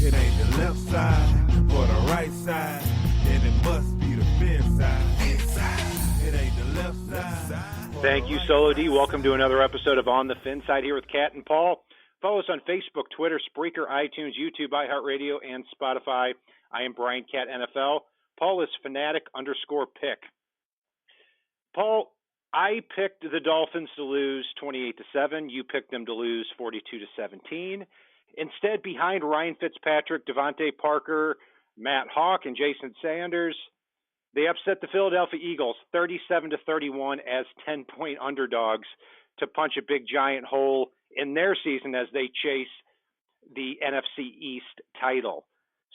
It ain't the left side or the right side, then it must be the FinSide. It ain't the left side. Thank you, Solo D. Welcome to another episode of On the FinSide here with Kat and Paul. Follow us on Facebook, Twitter, Spreaker, iTunes, YouTube, iHeartRadio, and Spotify. I am Brian Cat NFL. Paul is Fanatic_Pick. Paul, I picked the Dolphins to lose 28-7. You picked them to lose 42-17. Instead, behind Ryan Fitzpatrick, Devontae Parker, Matt Hawk, and Jason Sanders, they upset the Philadelphia Eagles 37-31 as 10-point underdogs to punch a big giant hole in their season as they chase the NFC East title.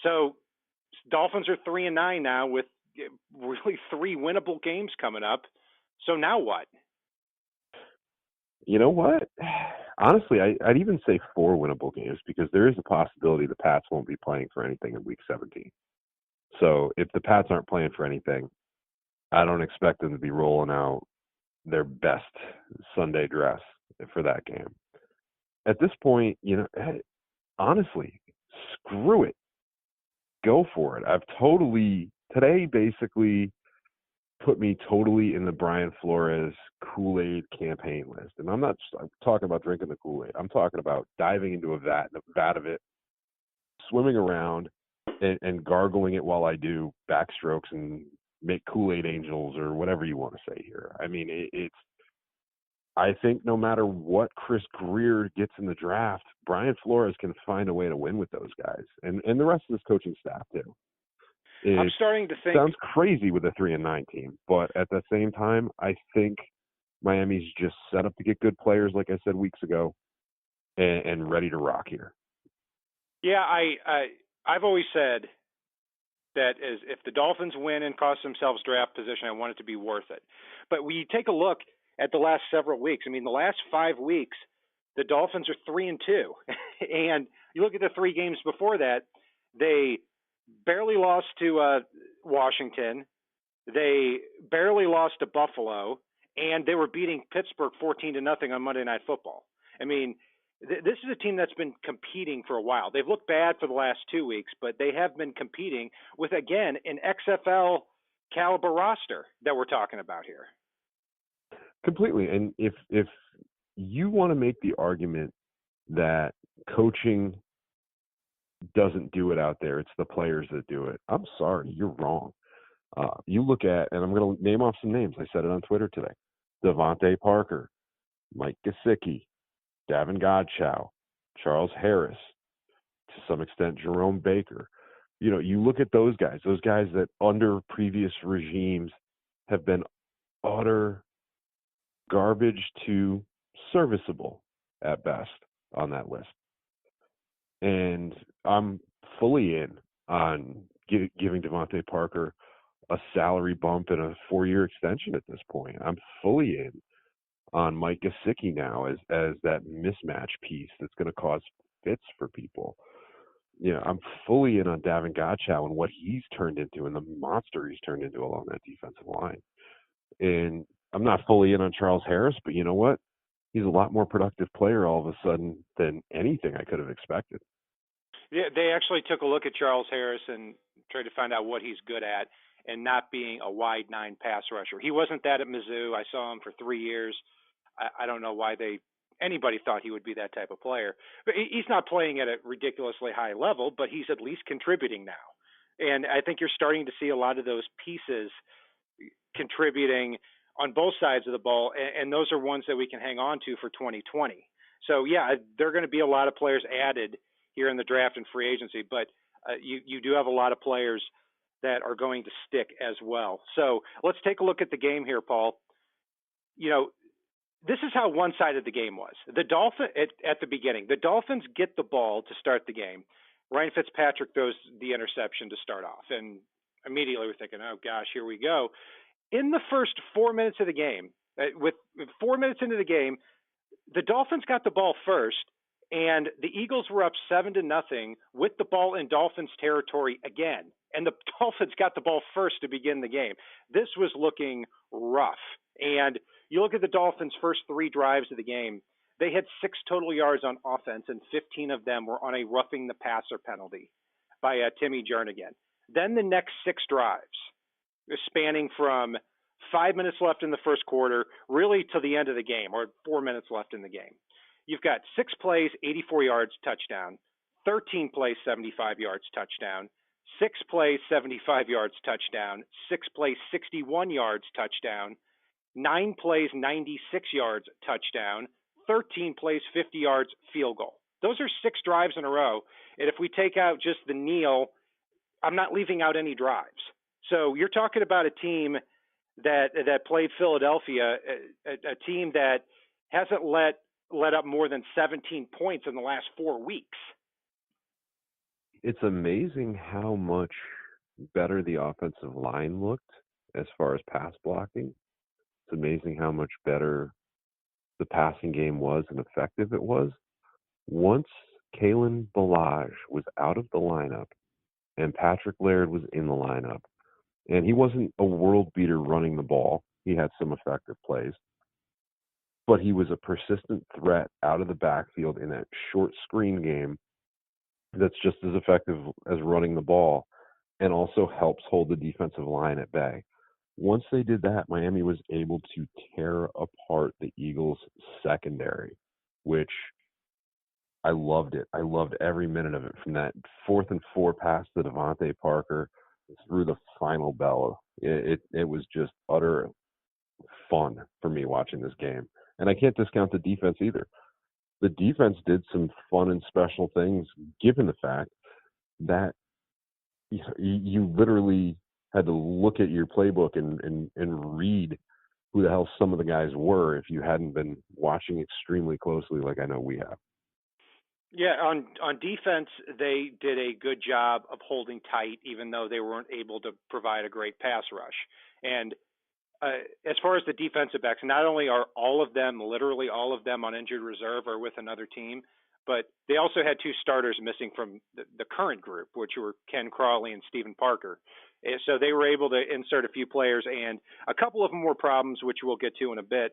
So Dolphins are 3-9 now with really 3 winnable games coming up. So now what? You know what? Honestly, I'd even say 4 winnable games because there is a possibility the Pats won't be playing for anything in Week 17. So if the Pats aren't playing for anything, I don't expect them to be rolling out their best Sunday dress for that game. At this point, honestly, screw it. Go for it. Today basically put me totally in the Brian Flores Kool-Aid campaign list. And I'm talking about drinking the Kool-Aid. I'm talking about diving into a vat of it, swimming around and gargling it while I do backstrokes and make Kool-Aid angels or whatever you want to say here. I mean, I think no matter what Chris Greer gets in the draft, Brian Flores can find a way to win with those guys and the rest of his coaching staff too. I'm starting to think. Sounds crazy with a 3-9 team, but at the same time, I think Miami's just set up to get good players, like I said weeks ago, and ready to rock here. Yeah, I've always said that if the Dolphins win and cost themselves draft position, I want it to be worth it. But when you take a look at the last several weeks, I mean, the last 5 weeks, the Dolphins are 3-2, and you look at the 3 games before that, they barely lost to Washington. They barely lost to Buffalo, and they were beating Pittsburgh 14-0 on Monday Night Football. I mean, this is a team that's been competing for a while. They've looked bad for the last 2 weeks, but they have been competing with, again, an XFL caliber roster that we're talking about here. Completely. And if you want to make the argument that coaching doesn't do it out there, it's the players that do it, I'm sorry, you're wrong. You look at, and I'm going to name off some names. I said it on Twitter today. Devontae Parker, Mike Gesicki, Davin Godchow, Charles Harris, to some extent Jerome Baker. You look at those guys that under previous regimes have been utter garbage to serviceable at best on that list. And I'm fully in on giving Devontae Parker a salary bump and a 4-year extension at this point. I'm fully in on Mike Gesicki now as that mismatch piece that's going to cause fits for people. I'm fully in on Davin Godchow and what he's turned into and the monster he's turned into along that defensive line. And I'm not fully in on Charles Harris, but you know what? He's a lot more productive player all of a sudden than anything I could have expected. Yeah, they actually took a look at Charles Harris and tried to find out what he's good at and not being a wide 9 pass rusher. He wasn't that at Mizzou. I saw him for 3 years. I don't know why anybody thought he would be that type of player. But he's not playing at a ridiculously high level, but he's at least contributing now. And I think you're starting to see a lot of those pieces contributing on both sides of the ball, and those are ones that we can hang on to for 2020. So, yeah, there are going to be a lot of players added here in the draft and free agency, but you do have a lot of players that are going to stick as well. So let's take a look at the game here, Paul. This is how one-sided the game was. The Dolphins at the beginning, the Dolphins get the ball to start the game. Ryan Fitzpatrick throws the interception to start off, and immediately we're thinking, oh gosh, here we go. In the first 4 minutes of the game, with 4 minutes into the game, the Dolphins got the ball first, and the Eagles were up 7-0 with the ball in Dolphins territory again. And the Dolphins got the ball first to begin the game. This was looking rough. And you look at the Dolphins' first 3 drives of the game, They had 6 total yards on offense, and 15 of them were on a roughing the passer penalty by Timmy Jernigan. Then the next 6 drives, spanning from 5 minutes left in the first quarter, really to the end of the game, or 4 minutes left in the game. You've got 6 plays, 84 yards, touchdown, 13 plays, 75 yards, touchdown, 6 plays, 75 yards, touchdown, 6 plays, 61 yards, touchdown, 9 plays, 96 yards, touchdown, 13 plays, 50 yards, field goal. Those are 6 drives in a row. And if we take out just the kneel, I'm not leaving out any drives. So you're talking about a team that played Philadelphia, a team that hasn't let up more than 17 points in the last 4 weeks. It's amazing how much better the offensive line looked as far as pass blocking. It's amazing how much better the passing game was and effective it was. Once Kalen Ballage was out of the lineup and Patrick Laird was in the lineup, and he wasn't a world beater running the ball. He had some effective plays, but he was a persistent threat out of the backfield in that short screen game that's just as effective as running the ball and also helps hold the defensive line at bay. Once they did that, Miami was able to tear apart the Eagles' secondary, which I loved it. I loved every minute of it, from that 4th and 4 pass to Devontae Parker through the final bell. It was just utter fun for me watching this game. And I can't discount the defense either. The defense did some fun and special things, given the fact that you literally had to look at your playbook and read who the hell some of the guys were if you hadn't been watching extremely closely like I know we have. Yeah, on defense, they did a good job of holding tight, even though they weren't able to provide a great pass rush. And as far as the defensive backs, not only are all of them, literally all of them, on injured reserve or with another team, but they also had 2 starters missing from the current group, which were Ken Crawley and Stephen Parker. And so they were able to insert a few players, and a couple of them were problems, which we'll get to in a bit.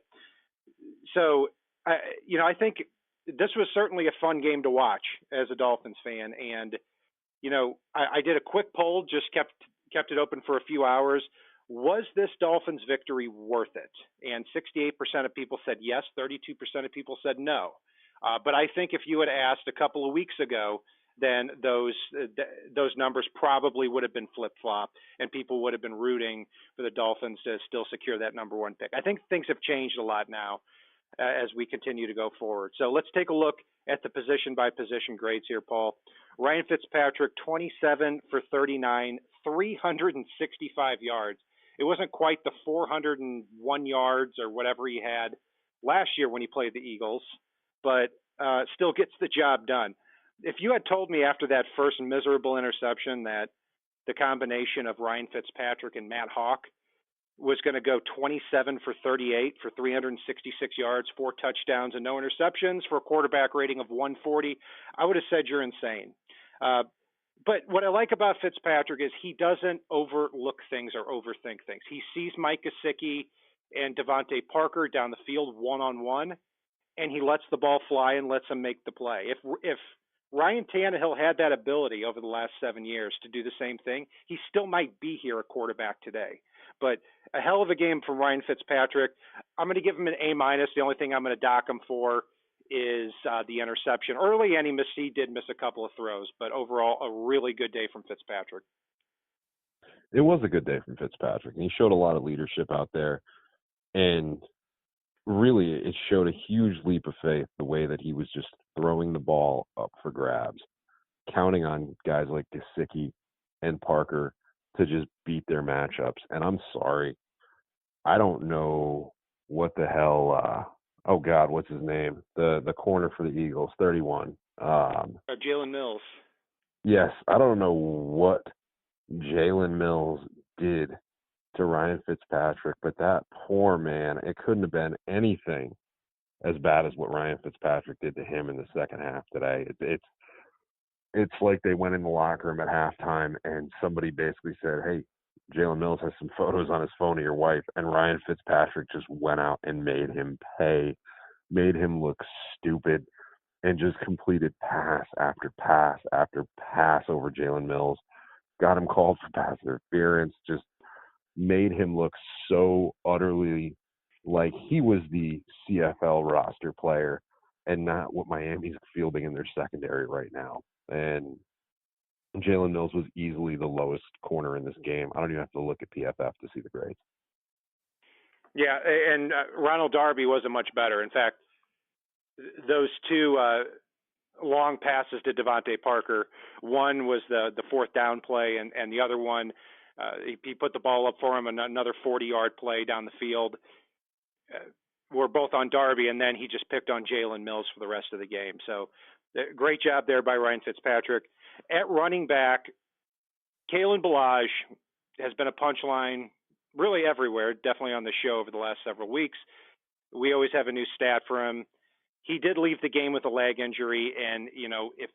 So, I think this was certainly a fun game to watch as a Dolphins fan. And, I did a quick poll, just kept it open for a few hours. Was this Dolphins victory worth it? And 68% of people said yes, 32% of people said no. But I think if you had asked a couple of weeks ago, then those numbers probably would have been flip-flopped, and people would have been rooting for the Dolphins to still secure that number 1 pick. I think things have changed a lot now as we continue to go forward. So let's take a look at the position-by-position grades here, Paul. Ryan Fitzpatrick, 27 for 39, 365 yards. It wasn't quite the 401 yards or whatever he had last year when he played the Eagles, but still gets the job done. If you had told me after that first miserable interception that the combination of Ryan Fitzpatrick and Matt Hawk was going to go 27 for 38 for 366 yards, 4 touchdowns, and no interceptions for a quarterback rating of 140, I would have said you're insane. But what I like about Fitzpatrick is he doesn't overlook things or overthink things. He sees Mike Gesicki and Devontae Parker down the field one-on-one, and he lets the ball fly and lets them make the play. If Ryan Tannehill had that ability over the last 7 years to do the same thing, he still might be here a quarterback today. But a hell of a game from Ryan Fitzpatrick. I'm going to give him an A-. The only thing I'm going to dock him for is the interception. Early, and he did miss a couple of throws, but overall, a really good day from Fitzpatrick. It was a good day from Fitzpatrick, and he showed a lot of leadership out there. And really, it showed a huge leap of faith, the way that he was just throwing the ball up for grabs, counting on guys like Gesicki and Parker to just beat their matchups. And I'm sorry, I don't know what the hell oh God, what's his name? The corner for the Eagles, 31. Jalen Mills. Yes, I don't know what Jalen Mills did to Ryan Fitzpatrick, but that poor man, it couldn't have been anything as bad as what Ryan Fitzpatrick did to him in the second half today. It's like they went in the locker room at halftime and somebody basically said, hey, Jalen Mills has some photos on his phone of your wife, and Ryan Fitzpatrick just went out and made him pay made him look stupid, and just completed pass after pass after pass over Jalen Mills. Got him called for pass interference, just made him look so utterly like he was the CFL roster player and not what Miami's fielding in their secondary right now. And Jalen Mills was easily the lowest corner in this game. I don't even have to look at PFF to see the grades. Yeah, and Ronald Darby wasn't much better. In fact, those two long passes to Devontae Parker, one was the fourth down play, and the other one, he put the ball up for him, another 40-yard play down the field. Were both on Darby, and then he just picked on Jalen Mills for the rest of the game. So great job there by Ryan Fitzpatrick. At running back, Kalen Ballage has been a punchline really everywhere, definitely on the show over the last several weeks. We always have a new stat for him. He did leave the game with a leg injury, and, you know, if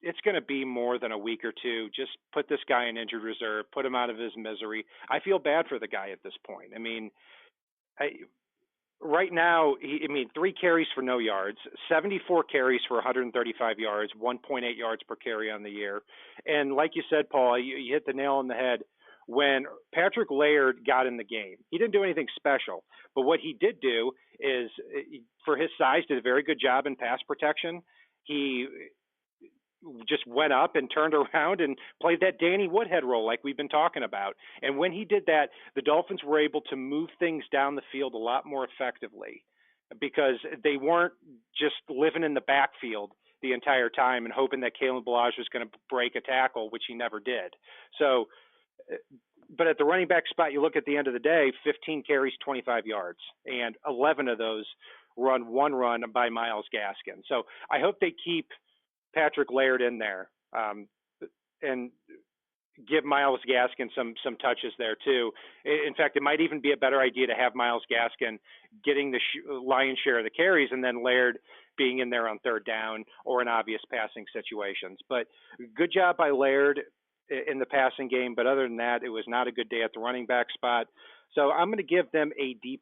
it's going to be more than a week or two, just put this guy in injured reserve, put him out of his misery. I feel bad for the guy at this point. I mean, right now, 3 carries for no yards, 74 carries for 135 yards, 1.8 yards per carry on the year. And like you said, Paul, you hit the nail on the head. When Patrick Laird got in the game, he didn't do anything special. But what he did do is, for his size, did a very good job in pass protection. He just went up and turned around and played that Danny Woodhead role like we've been talking about. And when he did that, the Dolphins were able to move things down the field a lot more effectively because they weren't just living in the backfield the entire time and hoping that Kalen Ballage was going to break a tackle, which he never did. So, but at the running back spot, you look at the end of the day, 15 carries, 25 yards, and 11 of those one run by Myles Gaskin. So I hope they keep Patrick Laird in there and give Myles Gaskin some touches there too. In fact, it might even be a better idea to have Myles Gaskin getting the lion's share of the carries and then Laird being in there on third down or in obvious passing situations. But good job by Laird in the passing game. But other than that, it was not a good day at the running back spot. So I'm going to give them a D+.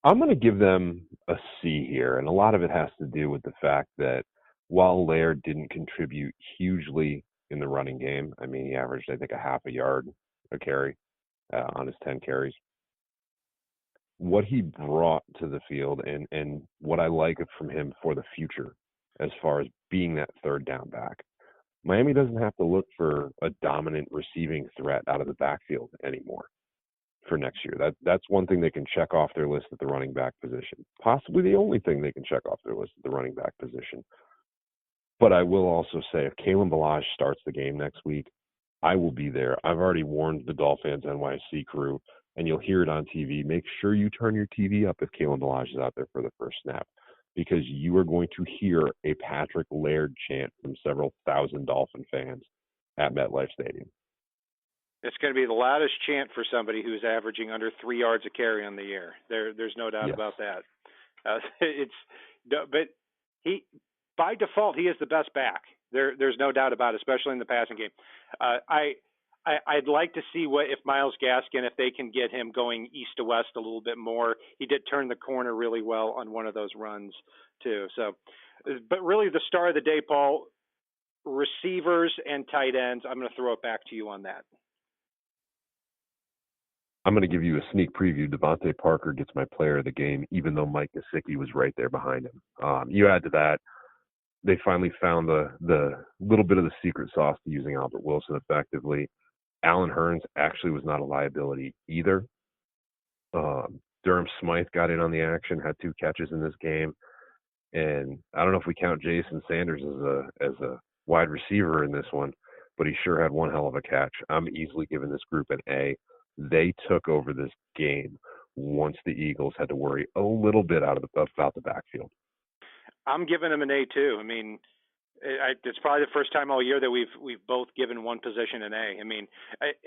I'm going to give them a C here, and a lot of it has to do with the fact that while Laird didn't contribute hugely in the running game, I mean, he averaged, I think, a half a yard a carry on his 10 carries. What he brought to the field and what I like from him for the future as far as being that third down back, Miami doesn't have to look for a dominant receiving threat out of the backfield anymore for next year. That's one thing they can check off their list at the running back position. Possibly the only thing they can check off their list at the running back position. But I will also say if Kalen Ballage starts the game next week, I will be there. I've already warned the Dolphins NYC crew, and you'll hear it on TV. Make sure you turn your TV up if Kalen Ballage is out there for the first snap, because you are going to hear a Patrick Laird chant from several thousand Dolphin fans at MetLife Stadium. It's going to be the loudest chant for somebody who's averaging under 3 yards a carry on the year. There's no doubt about that. But he, by default, he is the best back. There's no doubt about it, especially in the passing game. I'd like to see what if Myles Gaskin, if they can get him going east to west a little bit more. He did turn the corner really well on one of those runs too. So, but really the star of the day, Paul, receivers and tight ends. I'm going to throw it back to you on that. I'm going to give you a sneak preview. Devontae Parker gets my player of the game, even though Mike Gesicki was right there behind him. You add to that, they finally found the little bit of the secret sauce to using Albert Wilson effectively. Allen Hurns actually was not a liability either. Durham Smythe got in on the action, had 2 catches in this game. And I don't know if we count Jason Sanders as a wide receiver in this one, but he sure had one hell of a catch. I'm easily giving this group an A. They took over this game once the Eagles had to worry a little bit about the backfield. I'm giving them an A too. I mean, it's probably the first time all year that we've both given one position an A. I mean,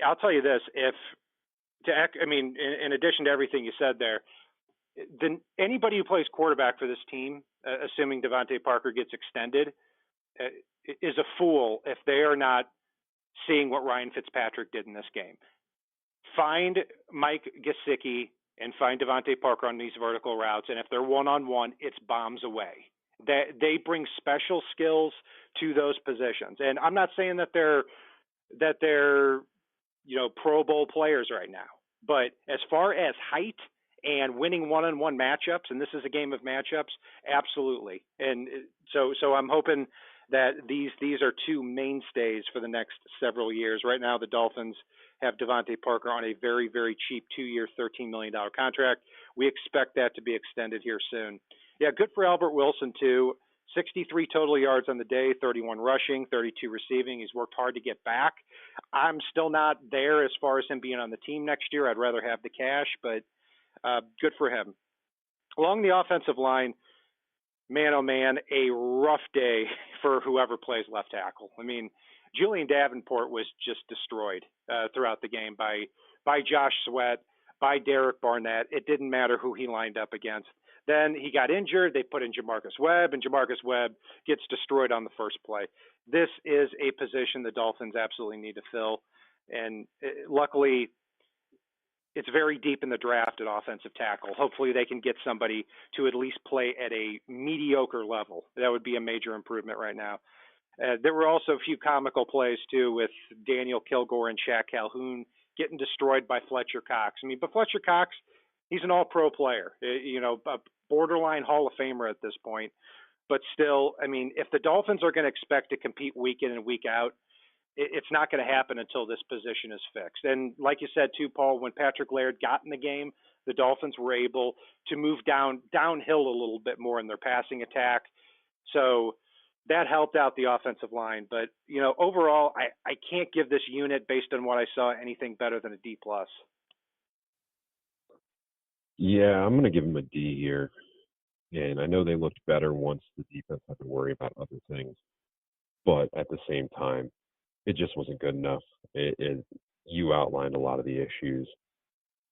I'll tell you this: in addition to everything you said there, then anybody who plays quarterback for this team, assuming Devontae Parker gets extended, is a fool if they are not seeing what Ryan Fitzpatrick did in this game. Find Mike Gesicki and find Devontae Parker on these vertical routes. And if they're one-on-one, it's bombs away. They bring special skills to those positions. And I'm not saying that they're Pro Bowl players right now, but as far as height and winning one-on-one matchups, and this is a game of matchups, absolutely. And so I'm hoping that these are two mainstays for the next several years. Right now, the Dolphins have Devontae Parker on a very, very cheap 2-year, $13 million contract. We expect that to be extended here soon. Yeah, good for Albert Wilson, too. 63 total yards on the day, 31 rushing, 32 receiving. He's worked hard to get back. I'm still not there as far as him being on the team next year. I'd rather have the cash, but good for him. Along the offensive line, man, oh man, a rough day for whoever plays left tackle. I mean, Julian Davenport was just destroyed throughout the game by Josh Sweat, by Derek Barnett. It didn't matter who he lined up against. Then he got injured. They put in Jamarcus Webb, and Jamarcus Webb gets destroyed on the first play. This is a position the Dolphins absolutely need to fill. And luckily, it's very deep in the draft at offensive tackle. Hopefully they can get somebody to at least play at a mediocre level. That would be a major improvement right now. There were also a few comical plays, too, with Daniel Kilgore and Shaq Calhoun getting destroyed by Fletcher Cox. I mean, but Fletcher Cox, he's an all-pro player, a borderline Hall of Famer at this point. But still, I mean, if the Dolphins are going to expect to compete week in and week out, it's not going to happen until this position is fixed. And like you said, too, Paul, when Patrick Laird got in the game, the Dolphins were able to move downhill a little bit more in their passing attack. So that helped out the offensive line. But, overall, I can't give this unit, based on what I saw, anything better than a D+. Yeah, I'm going to give them a D here. And I know they looked better once the defense had to worry about other things. But at the same time, it just wasn't good enough. You outlined a lot of the issues.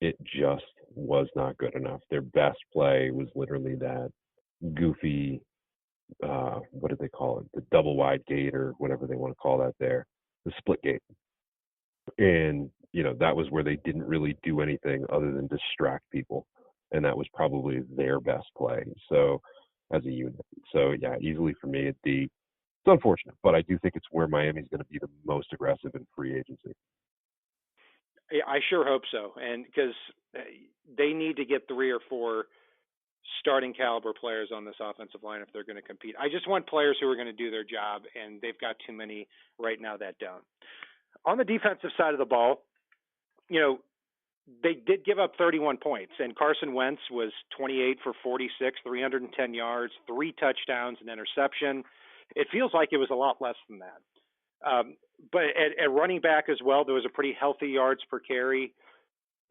It just was not good enough. Their best play was literally that goofy, what did they call it? The double wide gate, or whatever they want to call that there, the split gate. And, that was where they didn't really do anything other than distract people. And that was probably their best play. So, as a unit. So, yeah, easily for me, a D. It's unfortunate, but I do think it's where Miami's going to be the most aggressive in free agency. Yeah, I sure hope so. And because they need to get 3 or 4 starting caliber players on this offensive line if they're going to compete. I just want players who are going to do their job, and they've got too many right now that don't. On the defensive side of the ball, they did give up 31 points, and Carson Wentz was 28 for 46, 310 yards, 3 touchdowns, an interception. It feels like it was a lot less than that. But at running back as well, there was a pretty healthy yards per carry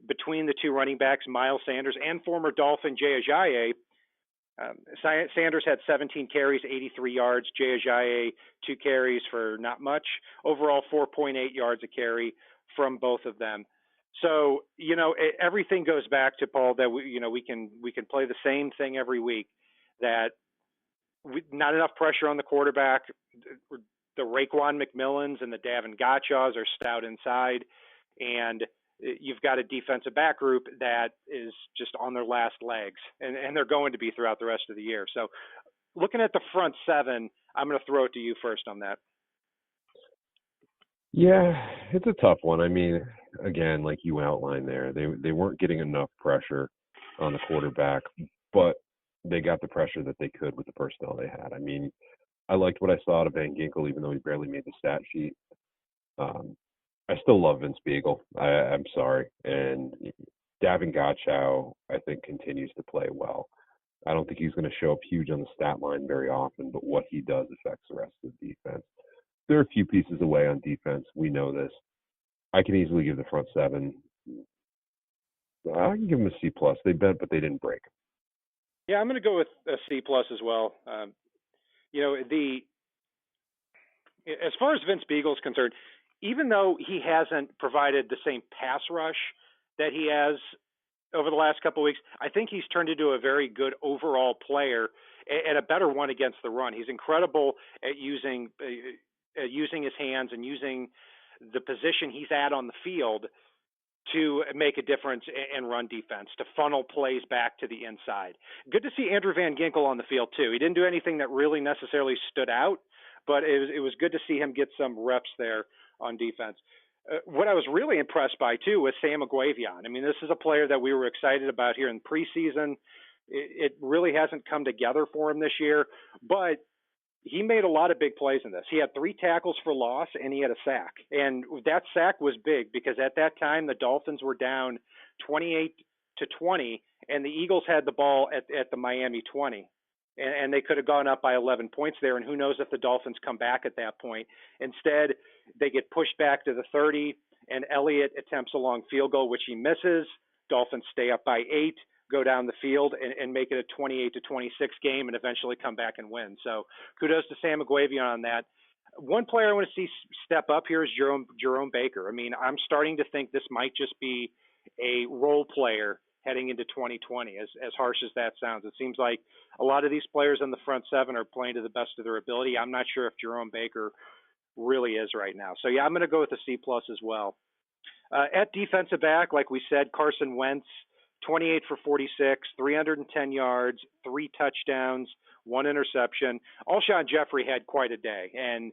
between the two running backs, Miles Sanders and former Dolphin Jay Ajayi. Sanders had 17 carries, 83 yards. Jay Ajayi, 2 carries for not much. Overall, 4.8 yards a carry from both of them. So, everything goes back to, Paul, that we can play the same thing every week, that not enough pressure on the quarterback. The Raekwon McMillans and the Davin Gotchaws are stout inside, and you've got a defensive back group that is just on their last legs, and they're going to be throughout the rest of the year. So looking at the front 7, I'm going to throw it to you first on that. Yeah, it's a tough one. I mean, again, like you outlined there, they weren't getting enough pressure on the quarterback, but they got the pressure that they could with the personnel they had. I mean, I liked what I saw out of Van Ginkel, even though he barely made the stat sheet. I still love Vince Beagle. I'm sorry. And Davin Gotchow, I think, continues to play well. I don't think he's going to show up huge on the stat line very often, but what he does affects the rest of the defense. There are a few pieces away on defense. We know this. I can easily give the front 7. I can give them a C+. They bent, but they didn't break. Yeah, I'm going to go with a C+ as well. As far as Vince Beagle's concerned, even though he hasn't provided the same pass rush that he has over the last couple of weeks, I think he's turned into a very good overall player and a better one against the run. He's incredible at using his hands and using the position he's at on the field to make a difference in run defense, to funnel plays back to the inside. Good to see Andrew Van Ginkel on the field too. He didn't do anything that really necessarily stood out, but it was good to see him get some reps there on defense. What I was really impressed by too was Sam Aguavion. I mean, this is a player that we were excited about here in preseason. It really hasn't come together for him this year, but he made a lot of big plays in this. He had 3 tackles for loss and he had a sack. And that sack was big because at that time the Dolphins were down 28-20 and the Eagles had the ball at the Miami 20. And they could have gone up by 11 points there. And who knows if the Dolphins come back at that point. Instead, they get pushed back to the 30 and Elliott attempts a long field goal, which he misses. Dolphins stay up by 8. Go down the field and make it a 28-26 game and eventually come back and win. So kudos to Sam Aguavion on that. One player I want to see step up here is Jerome Baker. I mean, I'm starting to think this might just be a role player heading into 2020, as harsh as that sounds. It seems like a lot of these players in the front 7 are playing to the best of their ability. I'm not sure if Jerome Baker really is right now. So, yeah, I'm going to go with a C+ as well. At defensive back, like we said, Carson Wentz, 28 for 46, 310 yards, 3 touchdowns, 1 interception. Alshon Jeffrey had quite a day. And,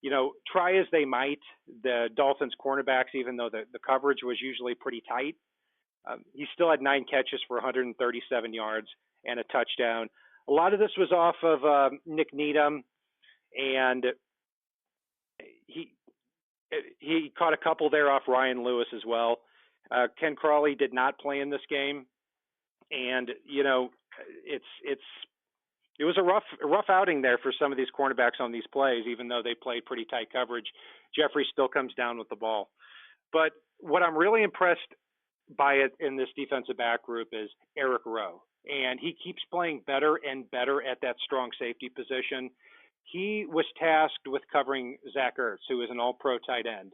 you know, try as they might, the Dolphins cornerbacks, even though the coverage was usually pretty tight, he still had 9 catches for 137 yards and a touchdown. A lot of this was off of Nick Needham, and he caught a couple there off Ryan Lewis as well. Ken Crawley did not play in this game, and you know it was a rough outing there for some of these cornerbacks on these plays, even though they played pretty tight coverage. Jeffrey still comes down with the ball. But what I'm really impressed by it in this defensive back group is Eric Rowe, and he keeps playing better and better at that strong safety position. He was tasked with covering Zach Ertz, who is an all-pro tight end.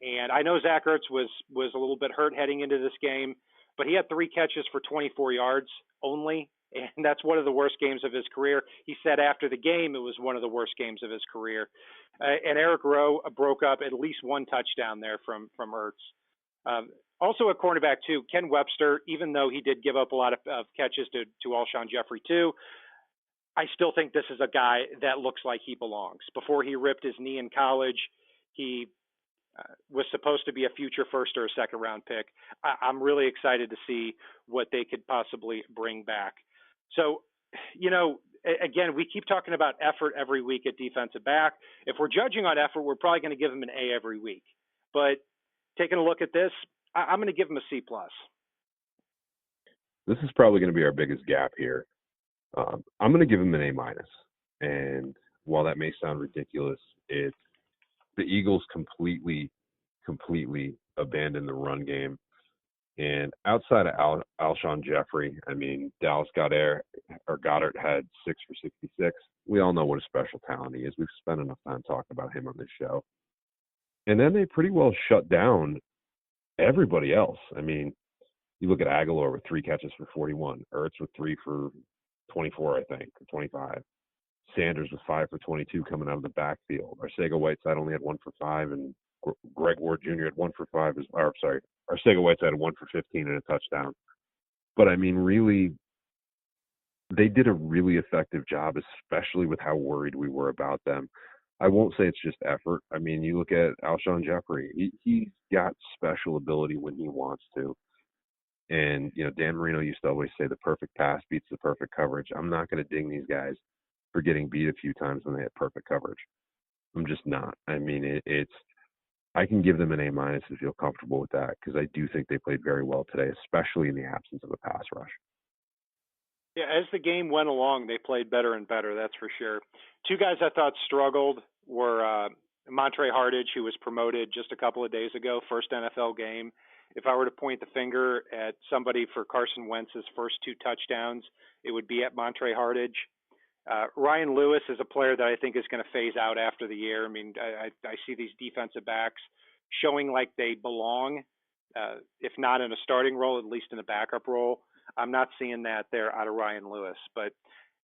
And I know Zach Ertz was a little bit hurt heading into this game, but he had 3 catches for 24 yards only, and that's one of the worst games of his career. He said after the game it was one of the worst games of his career. And Eric Rowe broke up at least 1 touchdown there from Ertz. Also a cornerback too, Ken Webster, even though he did give up a lot of catches to Alshon Jeffrey too, I still think this is a guy that looks like he belongs. Before he ripped his knee in college, he was supposed to be a future first or a second round pick. I'm really excited to see what they could possibly bring back. So, you know, again, we keep talking about effort every week at defensive back. If we're judging on effort, we're probably going to give him an A every week. But taking a look at this, I'm going to give him a C+. This is probably going to be our biggest gap here. I'm going to give him an A-. And while that may sound ridiculous, it's the Eagles completely abandoned the run game. And outside of Alshon Jeffrey, I mean, Dallas Goedert had 6 for 66. We all know what a special talent he is. We've spent enough time talking about him on this show. And then they pretty well shut down everybody else. I mean, you look at Aguilar with 3 catches for 41, Ertz with 3 for 24, I think, or 25. Sanders with 5 for 22 coming out of the backfield. Arcega-Whiteside only had 1 for 5, and Greg Ward Jr. had 1 for 5. Arcega-Whiteside had 1 for 15 and a touchdown. But I mean, really, they did a really effective job, especially with how worried we were about them. I won't say it's just effort. I mean, you look at Alshon Jeffrey. He's got special ability when he wants to. And, you know, Dan Marino used to always say the perfect pass beats the perfect coverage. I'm not going to ding these guys for getting beat a few times when they had perfect coverage. I'm just not. I mean, I can give them an A- and feel comfortable with that because I do think they played very well today, especially in the absence of a pass rush. Yeah, as the game went along, they played better and better, that's for sure. 2 guys I thought struggled were Montre Hardage, who was promoted just a couple of days ago, first NFL game. If I were to point the finger at somebody for Carson Wentz's first 2 touchdowns, it would be at Montre Hardage. Ryan Lewis is a player that I think is going to phase out after the year. I mean, I see these defensive backs showing like they belong, if not in a starting role, at least in a backup role. I'm not seeing that there out of Ryan Lewis. But,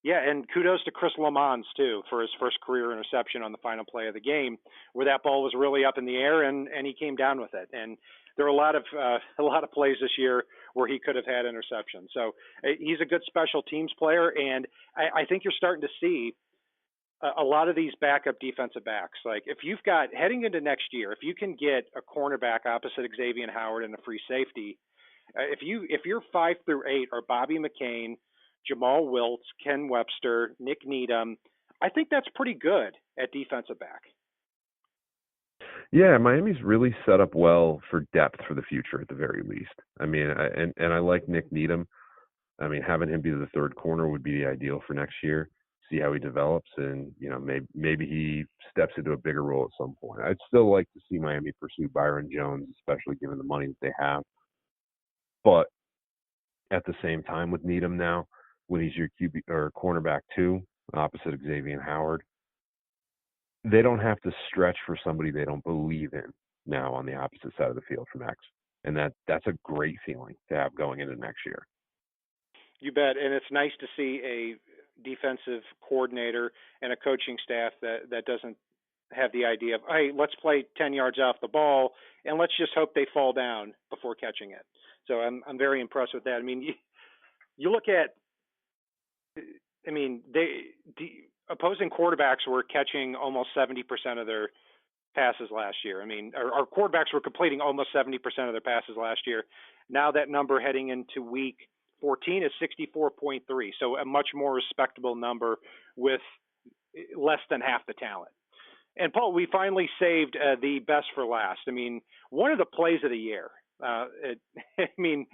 yeah, and kudos to Chris Lamons, too, for his first career interception on the final play of the game, where that ball was really up in the air, and he came down with it. And there are a lot of plays this year where he could have had interceptions. So he's a good special teams player, and I think you're starting to see a lot of these backup defensive backs. Like if you've got heading into next year, if you can get a cornerback opposite Xavier Howard and a free safety, if your 5 through 8 are Bobby McCain, Jamal Wiltz, Ken Webster, Nick Needham, I think that's pretty good at defensive back. Yeah, Miami's really set up well for depth for the future at the very least. I mean, and I like Nick Needham. I mean, having him be the third corner would be the ideal for next year. See how he develops, and maybe he steps into a bigger role at some point. I'd still like to see Miami pursue Byron Jones, especially given the money that they have. But at the same time, with Needham now, when he's your QB or cornerback 2, opposite Xavier Howard, they don't have to stretch for somebody they don't believe in now on the opposite side of the field from X, and that's a great feeling to have going into next year. You bet, and it's nice to see a defensive coordinator and a coaching staff that doesn't have the idea of, hey, let's play 10 yards off the ball and let's just hope they fall down before catching it. So I'm very impressed with that. I mean, you look at, I mean, the opposing quarterbacks were catching almost 70% of their passes last year. I mean, our quarterbacks were completing almost 70% of their passes last year. Now that number heading into week 14 is 64.3, so a much more respectable number with less than half the talent. And Paul, we finally saved the best for last. I mean, one of the plays of the year. I mean,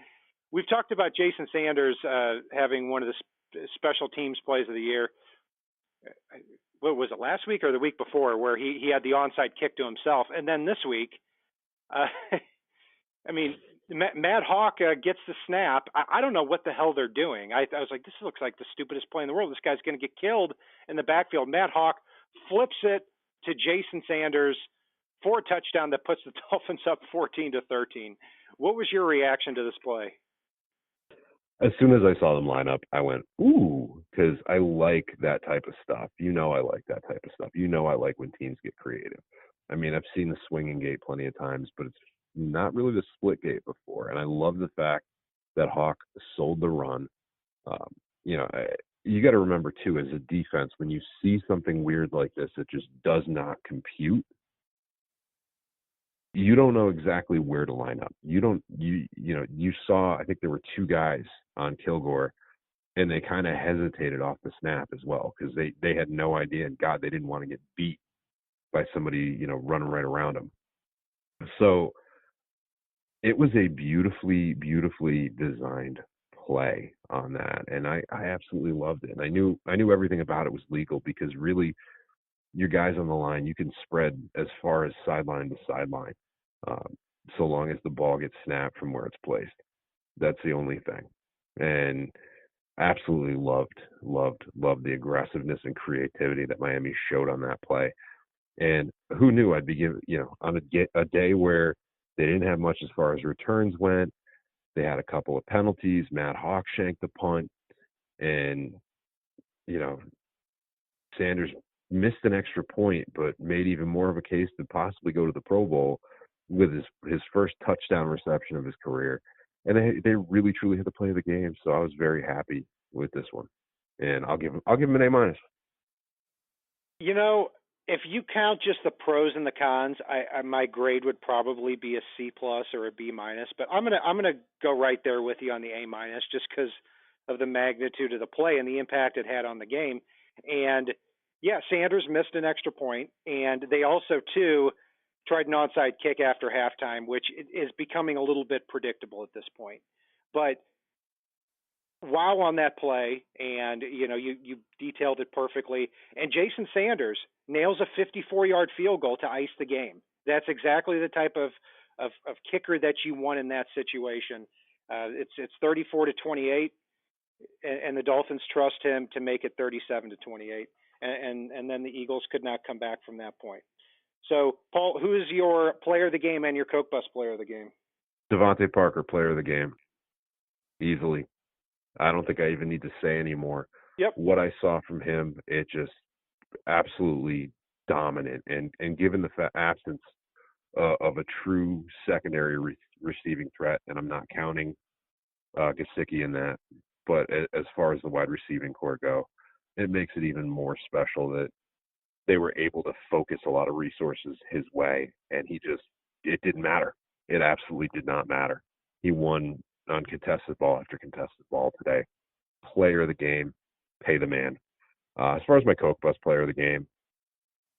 we've talked about Jason Sanders having one of the special teams plays of the year. What was it, last week or the week before, where he had the onside kick to himself? And then this week, I mean, Matt Hawk gets the snap. I don't know what the hell they're doing. I was like, this looks like the stupidest play in the world. This guy's going to get killed in the backfield. Matt Hawk flips it to Jason Sanders for a touchdown that puts the Dolphins up 14-13. What was your reaction to this play? As soon as I saw them line up, I went, ooh, because I like that type of stuff. I like that type of stuff. I like when teams get creative. I mean, I've seen the swinging gate plenty of times, but it's not really the split gate before. And I love the fact that Hawk sold the run. You got to remember, too, as a defense, when you see something weird like this that just does not compute, you don't know exactly where to line up. You saw, I think there were 2 guys on Kilgore, and they kind of hesitated off the snap as well because they had no idea, and God, they didn't want to get beat by somebody, running right around them. So it was a beautifully, beautifully designed play on that, and I absolutely loved it. And I knew everything about it was legal because really, your guys on the line, you can spread as far as sideline to sideline, so long as the ball gets snapped from where it's placed. That's the only thing. And absolutely loved the aggressiveness and creativity that Miami showed on that play. And who knew I'd be on a day where they didn't have much as far as returns went. They had a couple of penalties. Matt Hawk shanked the punt, and Sanders missed an extra point, but made even more of a case to possibly go to the Pro Bowl with his first touchdown reception of his career. And they really truly hit the play of the game. So I was very happy with this one, and I'll give him an A-. If you count just the pros and the cons, my grade would probably be a C+ or a B-. But I'm gonna go right there with you on the A- just because of the magnitude of the play and the impact it had on the game. And yeah, Sanders missed an extra point, and they also too tried an onside kick after halftime, which is becoming a little bit predictable at this point. But wow on that play, and you detailed it perfectly. And Jason Sanders nails a 54-yard field goal to ice the game. That's exactly the type of kicker that you want in that situation. It's 34-28, and the Dolphins trust him to make it 37-28, and then the Eagles could not come back from that point. So, Paul, who is your player of the game and your Coke Bus player of the game? Devontae Parker, player of the game, easily. I don't think I even need to say anymore. Yep. What I saw from him, it just absolutely dominant. And given the absence of a true secondary receiving threat, and I'm not counting Gesicki in that. But as far as the wide receiving core go, it makes it even more special that they were able to focus a lot of resources his way, and it didn't matter. It absolutely did not matter. He won on contested ball after contested ball today. Player of the game, pay the man. As far as my Coke Bus player of the game,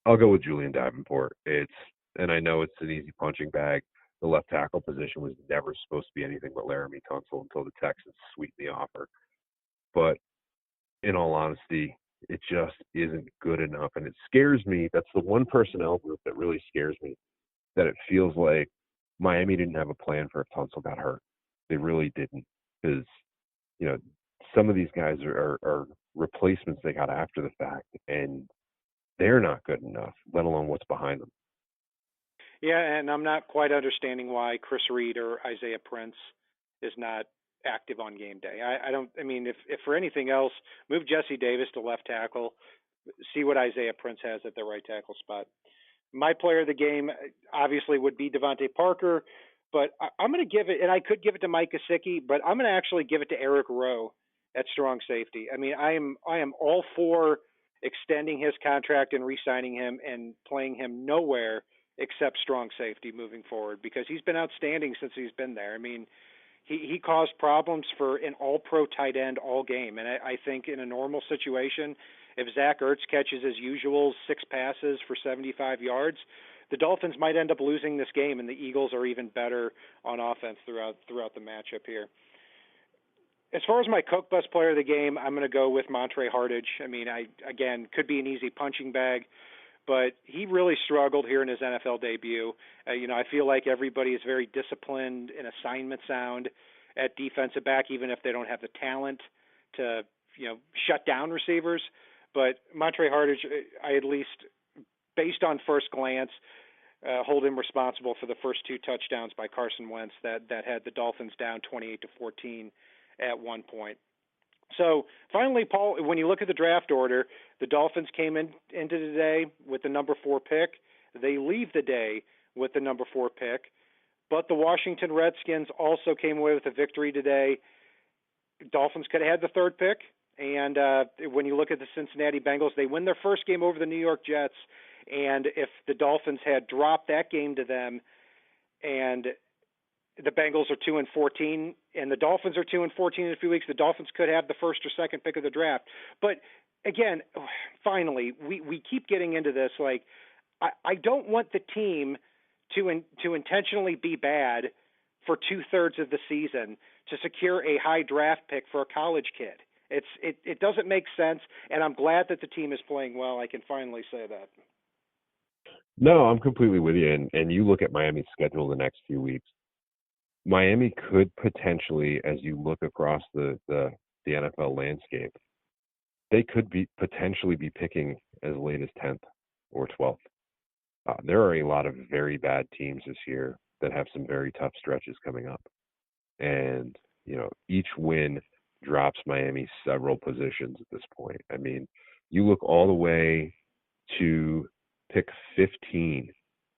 I'll go with Julian Davenport. And I know it's an easy punching bag. The left tackle position was never supposed to be anything but Laramie Tunsil until the Texans sweetened the offer. But in all honesty, it just isn't good enough. And it scares me. That's the one personnel group that really scares me, that it feels like Miami didn't have a plan for if Tunsil got hurt. They really didn't. Because, some of these guys are replacements they got after the fact, and they're not good enough, let alone what's behind them. Yeah, and I'm not quite understanding why Chris Reed or Isaiah Prince is not active on game day. If for anything else, move Jesse Davis to left tackle, see what Isaiah Prince has at the right tackle spot. My player of the game obviously would be Devontae Parker, but I'm going to give it, and I could give it to Mike Gesicki, but I'm going to actually give it to Eric Rowe at strong safety. I mean, I am all for extending his contract and re-signing him and playing him nowhere except strong safety moving forward, because he's been outstanding since he's been there. I mean, he caused problems for an all-pro tight end all game, and I think in a normal situation, if Zach Ertz catches his usual 6 passes for 75 yards, the Dolphins might end up losing this game, and the Eagles are even better on offense throughout the matchup here. As far as my Coke Bus player of the game, I'm going to go with Montre Hardage. I mean, could be an easy punching bag, but he really struggled here in his NFL debut. I feel like everybody is very disciplined and assignment sound at defensive back, even if they don't have the talent to, shut down receivers. But Montre Hardage, I at least, based on first glance, hold him responsible for the first 2 touchdowns by Carson Wentz that had the Dolphins down 28-14 at one point. So finally, Paul, when you look at the draft order, the Dolphins came into today with the number 4 pick. They leave the day with the number 4 pick. But the Washington Redskins also came away with a victory today. Dolphins could have had the 3rd pick. And when you look at the Cincinnati Bengals, they win their first game over the New York Jets. And if the Dolphins had dropped that game to them, and the Bengals are 2-14, and the Dolphins are 2-14 in a few weeks, the Dolphins could have the 1st or 2nd pick of the draft. But again, finally, we keep getting into this. Like, I don't want the team to intentionally be bad for 2/3 of the season to secure a high draft pick for a college kid. It doesn't make sense, and I'm glad that the team is playing well. I can finally say that. No, I'm completely with you. And you look at Miami's schedule the next few weeks. Miami could potentially, as you look across the NFL landscape, they could potentially be picking as late as 10th or 12th. There are a lot of very bad teams this year that have some very tough stretches coming up. And, each win drops Miami several positions at this point. I mean, you look all the way to pick 15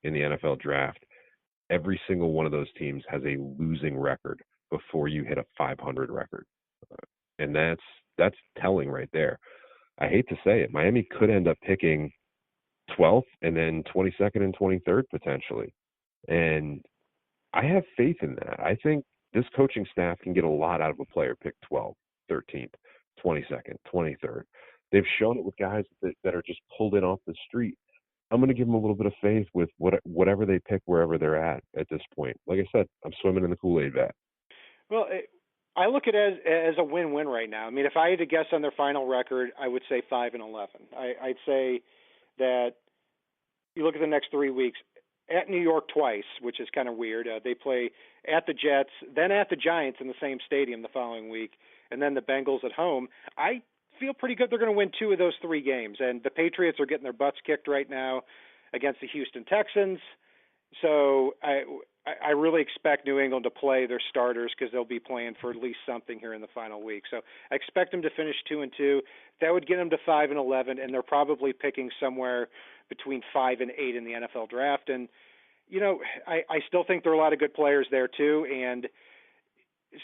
in the NFL draft. Every single one of those teams has a losing record before you hit a 500 record. And that's telling right there. I hate to say it. Miami could end up picking 12th and then 22nd and 23rd potentially. And I have faith in that. I think this coaching staff can get a lot out of a player picked 12th, 13th, 22nd, 23rd. They've shown it with guys that are just pulled in off the street. I'm going to give them a little bit of faith with whatever they pick wherever they're at this point. Like I said, I'm swimming in the Kool-Aid vat. Well, I look at it as a win-win right now. I mean, if I had to guess on their final record, I would say 5-11. I'd say that you look at the next 3 weeks, at New York twice, which is kind of weird. They play at the Jets, then at the Giants in the same stadium the following week, and then the Bengals at home. I feel pretty good they're going to win 2 of those 3 games. And the Patriots are getting their butts kicked right now against the Houston Texans. So I really expect New England to play their starters because they'll be playing for at least something here in the final week. So I expect them to finish 2-2. That would get them to 5-11, and they're probably picking somewhere between 5 and 8 in the NFL draft. And I still think there are a lot of good players there too, and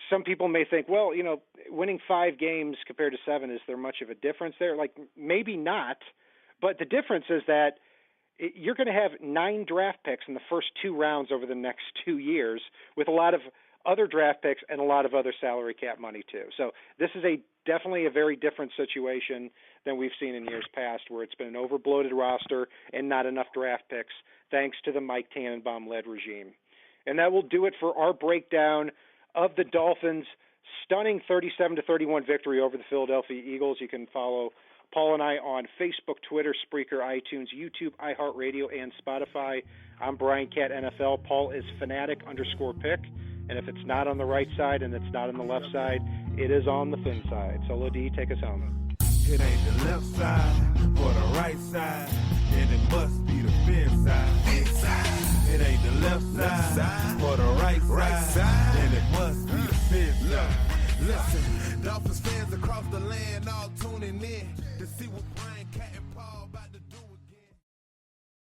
some people may think, well, winning 5 games compared to 7, is there much of a difference there? Like, maybe not, but the difference is that you're going to have 9 draft picks in the first 2 rounds over the next 2 years, with a lot of other draft picks and a lot of other salary cap money too. So this is definitely a very different situation than we've seen in years past, where it's been an overbloated roster and not enough draft picks, thanks to the Mike Tannenbaum-led regime. And that will do it for our breakdown of the Dolphins' stunning 37-31 victory over the Philadelphia Eagles. You can follow Paul and I on Facebook, Twitter, Spreaker, iTunes, YouTube, iHeartRadio, and Spotify. I'm Brian Cat NFL. Paul is Fanatic_Pick. And if it's not on the right side and it's not on the left side, it is on the fin side. So, Lodi, take us home. It ain't the left side or the right side, then it must be the fin side. It ain't the left side or the